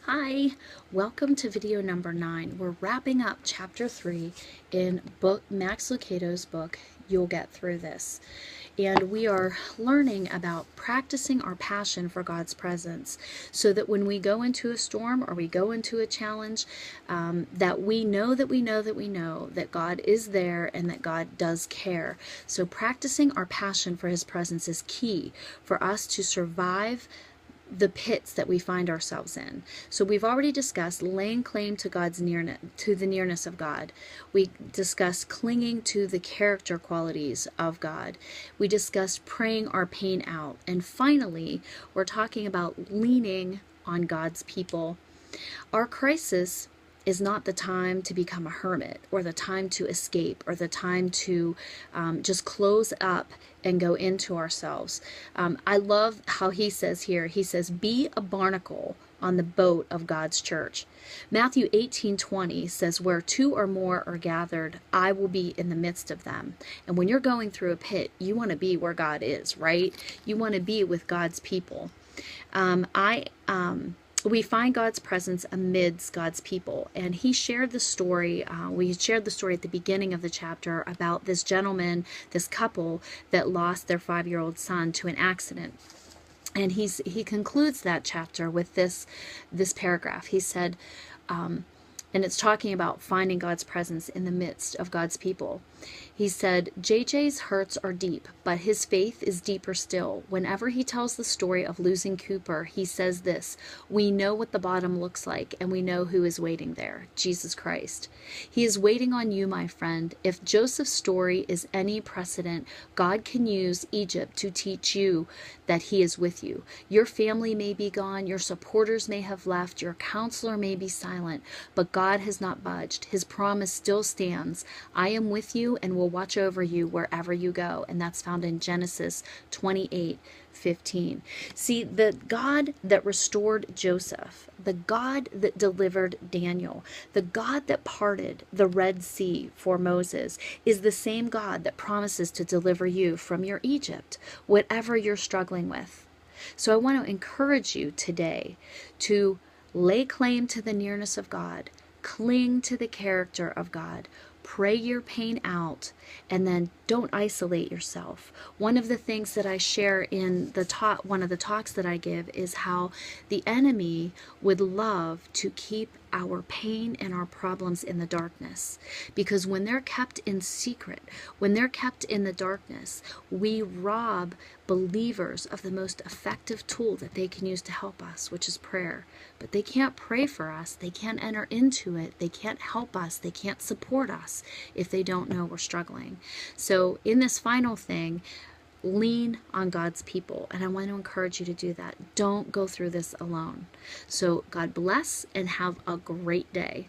Hi, welcome to video number 9. We're wrapping up chapter 3 in Max Lucado's book, You'll Get Through This. And we are learning about practicing our passion for God's presence so that when we go into a storm or we go into a challenge, that we know that God is there and that God does care. So practicing our passion for His presence is key for us to survive the pits that we find ourselves in. So we've already discussed laying claim to God's nearness, to the nearness of God. We discussed clinging to the character qualities of God. We discussed praying our pain out. And finally, we're talking about leaning on God's people. Our crisis is not the time to become a hermit or the time to escape or the time to just close up and go into ourselves. I love how he says here, he says, be a barnacle on the boat of God's church. Matthew 18:20 says, where two or more are gathered, I will be in the midst of them. And when you're going through a pit, you want to be where God is, right? You want to be with God's people. We find God's presence amidst God's people. And he shared the story, we shared the story at the beginning of the chapter about this gentleman, this couple that lost their 5-year-old son to an accident. And he concludes that chapter with this paragraph. He said, and it's talking about finding God's presence in the midst of God's people. He said, JJ's hurts are deep, but his faith is deeper still. Whenever he tells the story of losing Cooper, he says this: we know what the bottom looks like, and we know who is waiting there, Jesus Christ. He is waiting on you, my friend. If Joseph's story is any precedent, God can use Egypt to teach you that he is with you. Your family may be gone, your supporters may have left, your counselor may be silent, but God has not budged. His promise still stands. I am with you and will watch over you wherever you go. And that's found in Genesis 28:15. See, the God that restored Joseph, the God that delivered Daniel, the God that parted the Red Sea for Moses, is the same God that promises to deliver you from your Egypt, whatever you're struggling with. So I want to encourage you today to lay claim to the nearness of God, cling to the character of God, pray your pain out, and then don't isolate yourself. One of the things that I share in the talk, one of the talks that I give, is how the enemy would love to keep our pain and our problems in the darkness. Because when they're kept in secret, when they're kept in the darkness, we rob believers of the most effective tool that they can use to help us, which is prayer. But they can't pray for us. They can't enter into it. They can't help us. They can't support us if they don't know we're struggling. So in this final thing, lean on God's people. And I want to encourage you to do that. Don't go through this alone. So God bless and have a great day.